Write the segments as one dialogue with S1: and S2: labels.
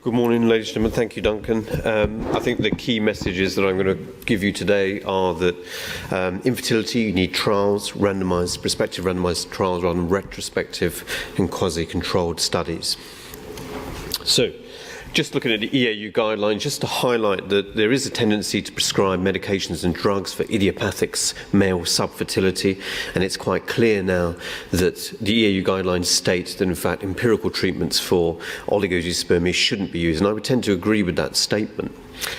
S1: Good morning, ladies and gentlemen. Thank you, Duncan. I think the key messages that I'm going to give you today are that infertility, you need trials, prospective randomized trials rather than retrospective and quasi-controlled studies. So, just looking at the EAU guidelines, just to highlight that there is a tendency to prescribe medications and drugs for idiopathic male subfertility, and it's quite clear now that the EAU guidelines state that in fact empirical treatments for oligozoospermia shouldn't be used, and I would tend to agree with that statement.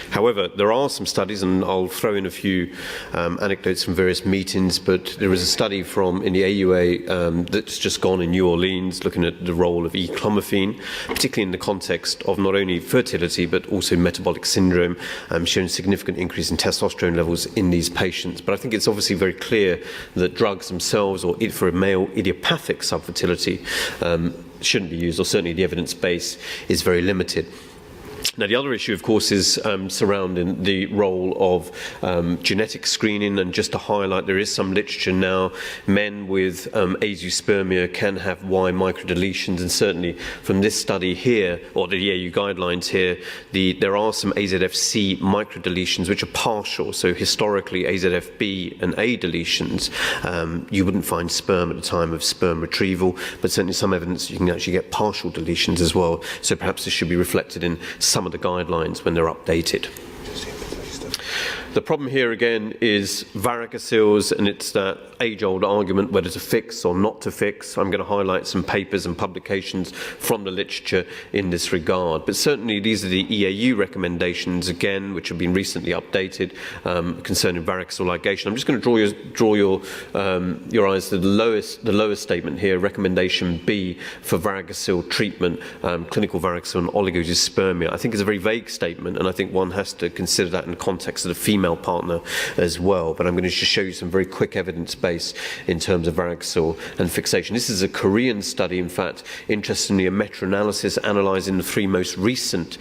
S1: However, there are some studies, and I'll throw in a few anecdotes from various meetings, but there is a study in the AUA that's just gone in New Orleans looking at the role of eclomiphene, particularly in the context of not only fertility but also metabolic syndrome, showing significant increase in testosterone levels in these patients. But I think it's obviously very clear that drugs themselves, or for a male idiopathic subfertility, shouldn't be used, or certainly the evidence base is very limited. Now, the other issue, of course, is surrounding the role of genetic screening, and just to highlight, there is some literature now. Men with azoospermia can have Y microdeletions, and certainly from this study here, or the EAU guidelines here, there are some AZFC microdeletions which are partial. So historically, AZFB and A deletions, you wouldn't find sperm at the time of sperm retrieval, but certainly some evidence you can actually get partial deletions as well. So perhaps this should be reflected in some of the guidelines when they're updated. The problem here again is varicocele, and it's that age-old argument whether to fix or not to fix. I'm going to highlight some papers and publications from the literature in this regard. But certainly these are the EAU recommendations, again, which have been recently updated concerning varicocele ligation. I'm just going to draw your eyes to the lowest statement here, recommendation B for varicocele treatment, clinical varicocele and oligozoospermia. I think it's a very vague statement, and I think one has to consider that in the context of the female partner as well. But I'm going to just show you some very quick evidence base in terms of varicocele and fixation. This is a Korean study, in fact, interestingly, a meta-analysis analysing the three most recent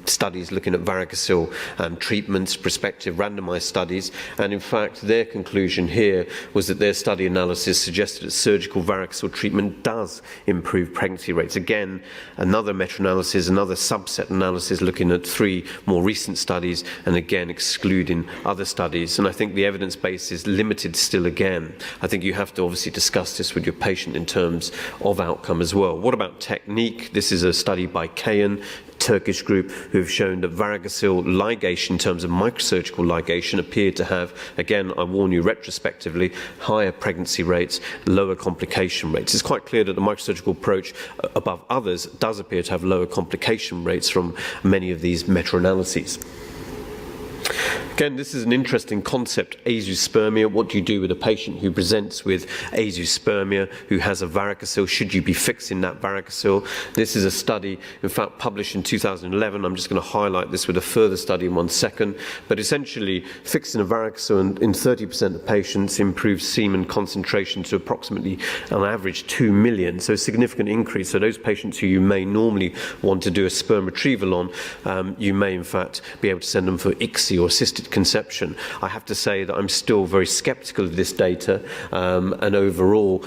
S1: studies looking at varicocele treatments, prospective randomised studies, and in fact their conclusion here was that their study analysis suggested that surgical varicocele treatment does improve pregnancy rates. Again, another meta-analysis, another subset analysis looking at three more recent studies, and again excluding other studies. And I think the evidence base is limited still again. I think you have to obviously discuss this with your patient in terms of outcome as well. What about technique? This is a study by Kayan, Turkish group, who have shown that varicocele ligation in terms of microsurgical ligation appeared to have, again, I warn you retrospectively, higher pregnancy rates, lower complication rates. It's quite clear that the microsurgical approach above others does appear to have lower complication rates from many of these meta-analyses. Again, this is an interesting concept, azoospermia. What do you do with a patient who presents with azoospermia, who has a varicocele? Should you be fixing that varicocele? This is a study, in fact, published in 2011. I'm just going to highlight this with a further study in 1 second. But essentially, fixing a varicocele in 30% of patients improves semen concentration to approximately, on average, 2 million. So a significant increase. So those patients who you may normally want to do a sperm retrieval on, you may, in fact, be able to send them for ICSI or assisted conception. I have to say that I'm still very skeptical of this data, and overall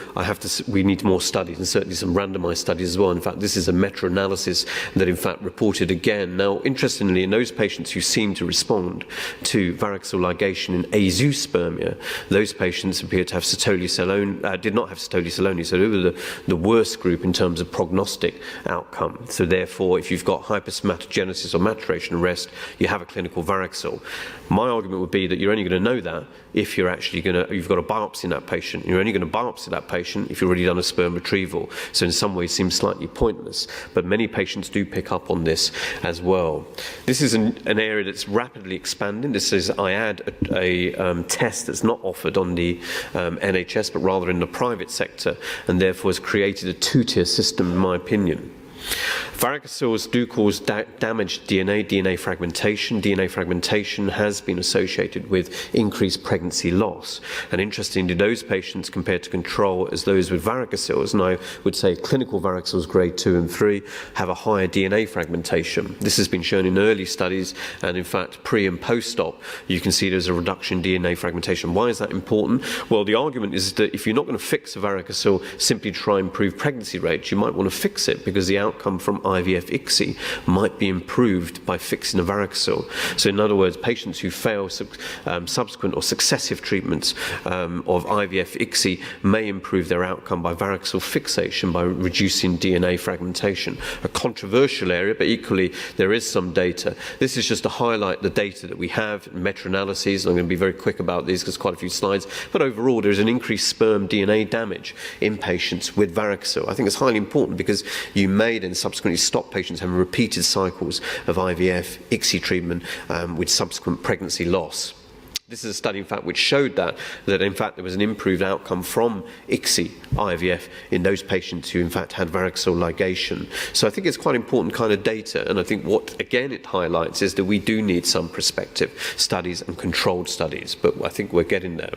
S1: we need more studies, and certainly some randomized studies as well. In fact, this is a meta-analysis that in fact reported again. Now, interestingly, in those patients who seem to respond to varicocele ligation in azoospermia, those patients appear to have did not have Sertoli only, so they were the worst group in terms of prognostic outcome. So therefore, if you've got hypersomatogenesis or maturation arrest, you have a clinical varicocele. My argument would be that you're only going to know that if you've got a biopsy in that patient. You're only going to biopsy that patient if you've already done a sperm retrieval. So in some ways it seems slightly pointless, but many patients do pick up on this as well. This is an area that's rapidly expanding. This is, I add, a test that's not offered on the NHS, but rather in the private sector, and therefore has created a two-tier system, in my opinion. Varicoceles do cause damaged DNA fragmentation. DNA fragmentation has been associated with increased pregnancy loss. And interestingly, those patients compared to control as those with varicoceles, and I would say clinical varicoceles grade 2 and 3, have a higher DNA fragmentation. This has been shown in early studies, and in fact, pre and post-op, you can see there's a reduction in DNA fragmentation. Why is that important? Well, the argument is that if you're not going to fix a varicocele simply to try and improve pregnancy rates, you might want to fix it because the outcome from IVF ICSI might be improved by fixing a varicocele. So in other words, patients who fail subsequent or successive treatments of IVF ICSI may improve their outcome by varicocele fixation by reducing DNA fragmentation. A controversial area, but equally there is some data. This is just to highlight the data that we have, meta-analyses. I'm going to be very quick about these because quite a few slides, but overall there is an increased sperm DNA damage in patients with varicocele. I think it's highly important because you may then subsequently stop patients having repeated cycles of IVF ICSI treatment with subsequent pregnancy loss. This is a study, in fact, which showed that in fact there was an improved outcome from ICSI IVF in those patients who in fact had varicocele ligation. So I think it's quite important kind of data, and I think what again it highlights is that we do need some prospective studies and controlled studies, but I think we're getting there.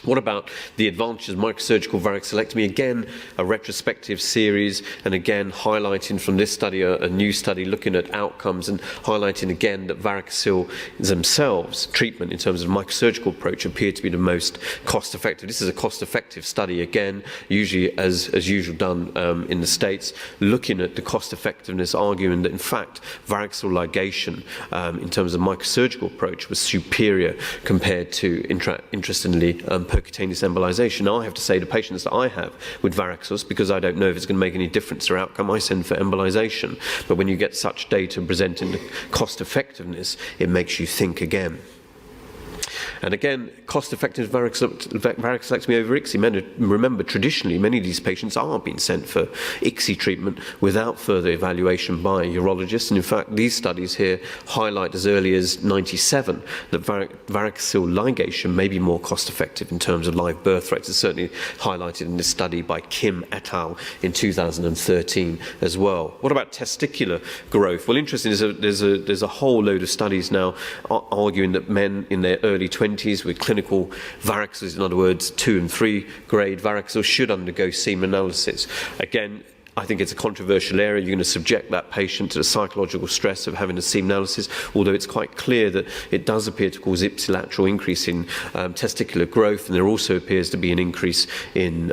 S1: What about the advantages of microsurgical varicocelectomy? Again, a retrospective series, and again highlighting from this study a new study looking at outcomes and highlighting again that varicocele themselves, treatment in terms of microsurgical approach, appear to be the most cost-effective. This is a cost-effective study, again, usually as usual done in the States, looking at the cost-effectiveness, arguing that in fact varicocele ligation in terms of microsurgical approach was superior compared to, interestingly, percutaneous embolization. Now, I have to say the patients that I have with varicoceles, because I don't know if it's going to make any difference to their outcome, I send for embolization. But when you get such data presenting the cost effectiveness, it makes you think again. And again, cost-effective varicocelectomy over ICSI. Remember, traditionally, many of these patients are being sent for ICSI treatment without further evaluation by urologists. And in fact, these studies here highlight as early as 97 that varicocele ligation may be more cost-effective in terms of live birth rates. It's certainly highlighted in this study by Kim et al. In 2013 as well. What about testicular growth? Well, interesting, there's a whole load of studies now arguing that men in their early 20s with clinical varicoceles, in other words 2 and 3 grade varicocele, should undergo semen analysis. Again, I think it's a controversial area. You're going to subject that patient to the psychological stress of having a semen analysis, although it's quite clear that it does appear to cause ipsilateral increase in testicular growth, and there also appears to be an increase in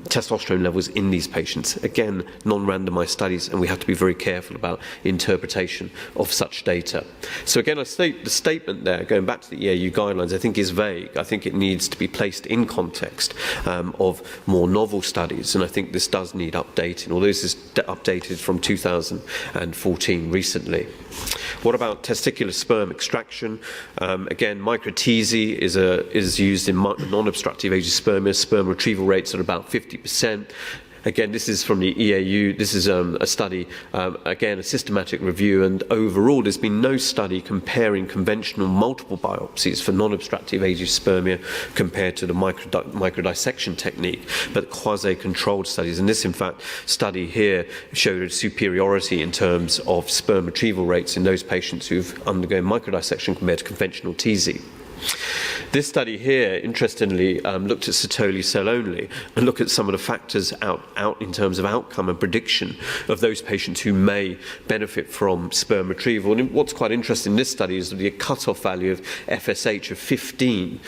S1: testosterone levels in these patients. Again, non-randomized studies, and we have to be very careful about interpretation of such data. So again, I state the statement there, going back to the EAU guidelines, I think is vague. I think it needs to be placed in context of more novel studies, and I think this does need updating, although this is updated from 2014 recently. What about testicular sperm extraction? Again, microTZ is used in non-obstructive agiospermia. Sperm retrieval rates are about 50%. Again, this is from the EAU. This is a study, again, a systematic review, and overall there's been no study comparing conventional multiple biopsies for non-obstructive agiospermia compared to the microdissection technique, but quasi-controlled studies. And this, in fact, study here showed a superiority in terms of sperm retrieval rates in those patients who've undergone microdissection compared to conventional TZ. This study here, interestingly, looked at Sertoli cell only and looked at some of the factors out in terms of outcome and prediction of those patients who may benefit from sperm retrieval. And what's quite interesting in this study is the cutoff value of FSH of 15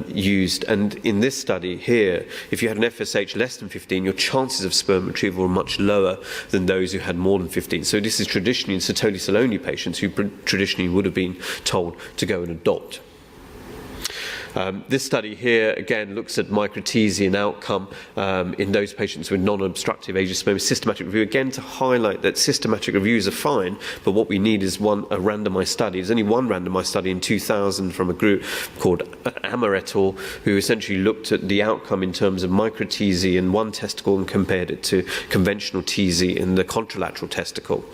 S1: used. And in this study here, if you had an FSH less than 15, your chances of sperm retrieval were much lower than those who had more than 15. So this is traditionally in Sertoli cell only patients who traditionally would have been told to go and adopt. This study here, again, looks at microTZ and outcome in those patients with non-obstructive agiospermia. Systematic review, again, to highlight that systematic reviews are fine, but what we need is a randomized study. There's only one randomized study in 2000 from a group called Ammer et al., who essentially looked at the outcome in terms of microTZ in one testicle and compared it to conventional TZ in the contralateral testicle.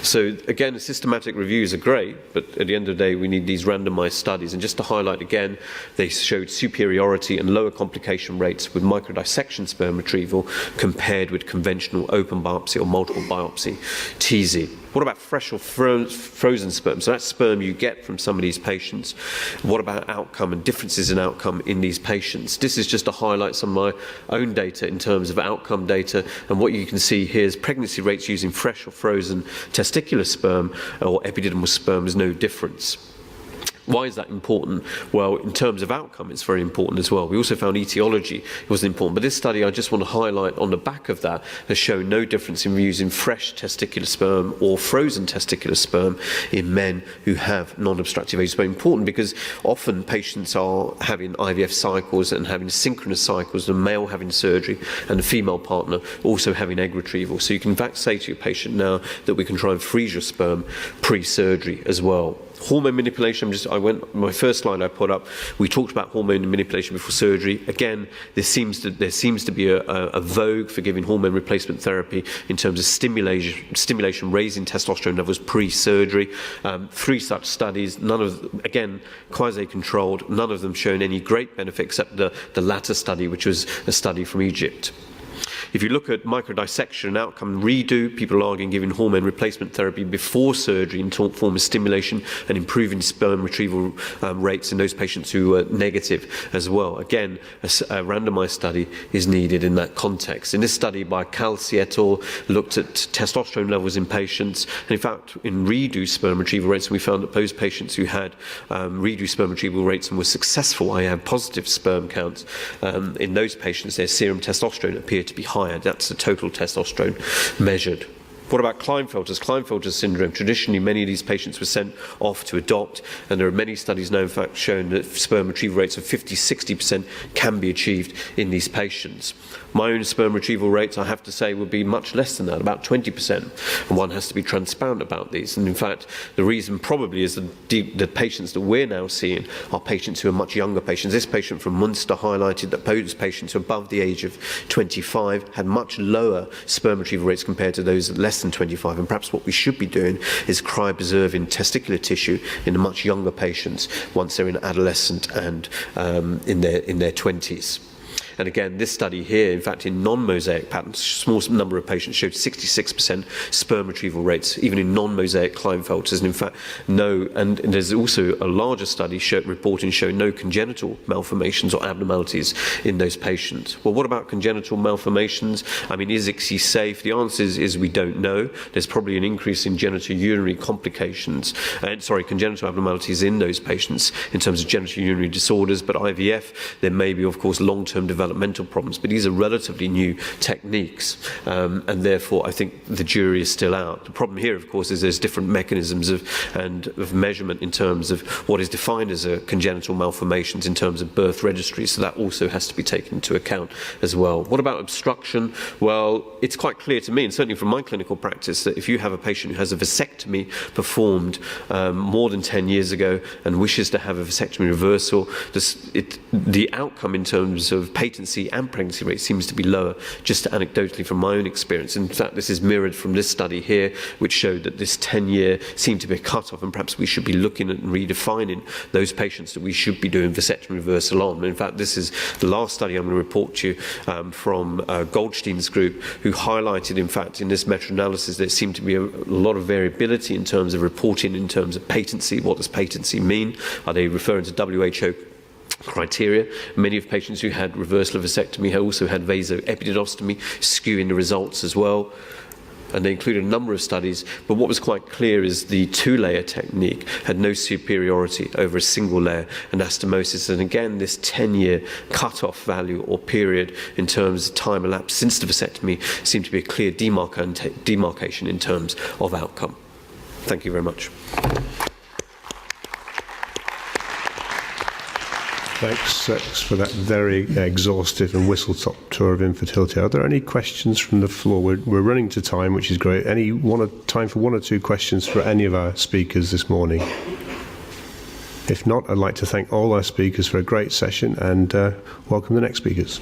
S1: So, again, the systematic reviews are great, but at the end of the day, we need these randomized studies. And just to highlight again, they showed superiority and lower complication rates with microdissection sperm retrieval compared with conventional open biopsy or multiple biopsy TZ. What about fresh or frozen sperm? So that's sperm you get from some of these patients. What about outcome and differences in outcome in these patients? This is just to highlight some of my own data in terms of outcome data, and what you can see here is pregnancy rates using fresh or frozen testicular sperm or epididymal sperm is no difference. Why is that important? Well, in terms of outcome, it's very important as well. We also found etiology was important. But this study, I just want to highlight on the back of that, has shown no difference in using fresh testicular sperm or frozen testicular sperm in men who have non-obstructive age. It's very important because often patients are having IVF cycles and having synchronous cycles, the male having surgery and the female partner also having egg retrieval. So you can in fact say to your patient now that we can try and freeze your sperm pre-surgery as well. Hormone manipulation, my first slide I put up, we talked about hormone manipulation before surgery. Again, there seems to be a vogue for giving hormone replacement therapy in terms of stimulation raising testosterone levels pre-surgery. 3 such studies, none of them, again, quasi-controlled, none of them shown any great benefit except the latter study, which was a study from Egypt. If you look at microdissection and outcome redo, people are arguing giving hormone replacement therapy before surgery in form of stimulation and improving sperm retrieval rates in those patients who are negative as well. Again, a randomized study is needed in that context. In this study by Calci et al. Looked at testosterone levels in patients, and in fact, in redo sperm retrieval rates, we found that those patients who had redo sperm retrieval rates and were successful, I have positive sperm counts, in those patients, their serum testosterone appeared to be higher. That's the total testosterone measured. What about Klinefelter's? Klinefelter's syndrome. Traditionally, many of these patients were sent off to adopt, and there are many studies now, in fact, showing that sperm retrieval rates of 50-60% can be achieved in these patients. My own sperm retrieval rates, I have to say, would be much less than that, about 20%. And one has to be transparent about these. And in fact, the reason probably is the patients that we're now seeing are patients who are much younger patients. This patient from Munster highlighted that those patients above the age of 25 had much lower sperm retrieval rates compared to those less than 25. And perhaps what we should be doing is cryopreserving testicular tissue in the much younger patients once they're in adolescent and in their 20s. And again, this study here, in fact, in non-mosaic patterns, small number of patients showed 66% sperm retrieval rates, even in non-mosaic Klinefelters. And in fact, and there's also a larger study reporting showing no congenital malformations or abnormalities in those patients. Well, what about congenital malformations? I mean, is ICSI safe? The answer is we don't know. There's probably an increase in genitourinary complications, congenital abnormalities in those patients in terms of genitourinary disorders, but IVF, there may be, of course, long-term developmental problems, but these are relatively new techniques, and therefore I think the jury is still out. The problem here, of course, is there's different mechanisms of measurement in terms of what is defined as a congenital malformations in terms of birth registries, so that also has to be taken into account as well. What about obstruction? Well, it's quite clear to me, and certainly from my clinical practice, that if you have a patient who has a vasectomy performed more than 10 years ago and wishes to have a vasectomy reversal, the outcome in terms of patency and pregnancy rate seems to be lower, just anecdotally from my own experience. In fact, this is mirrored from this study here, which showed that this 10-year seemed to be a cut-off, and perhaps we should be looking at and redefining those patients that we should be doing vasectomy reversal on. In fact, this is the last study I'm going to report to you from Goldstein's group, who highlighted, in fact, in this meta-analysis, there seemed to be a lot of variability in terms of reporting, in terms of patency. What does patency mean? Are they referring to WHO criteria? Many of patients who had reversal of vasectomy also had vasoepididostomy, skewing the results as well. And they included a number of studies, but what was quite clear is the 2-layer technique had no superiority over a single layer anastomosis. And again, this 10-year cut-off value or period in terms of time elapsed since the vasectomy seemed to be a clear demarcation in terms of outcome. Thank you very much.
S2: Thanks for that very exhaustive and whistle-top tour of infertility. Are there any questions from the floor? We're running to time, which is great. Time for 1 or 2 questions for any of our speakers this morning? If not, I'd like to thank all our speakers for a great session and welcome the next speakers.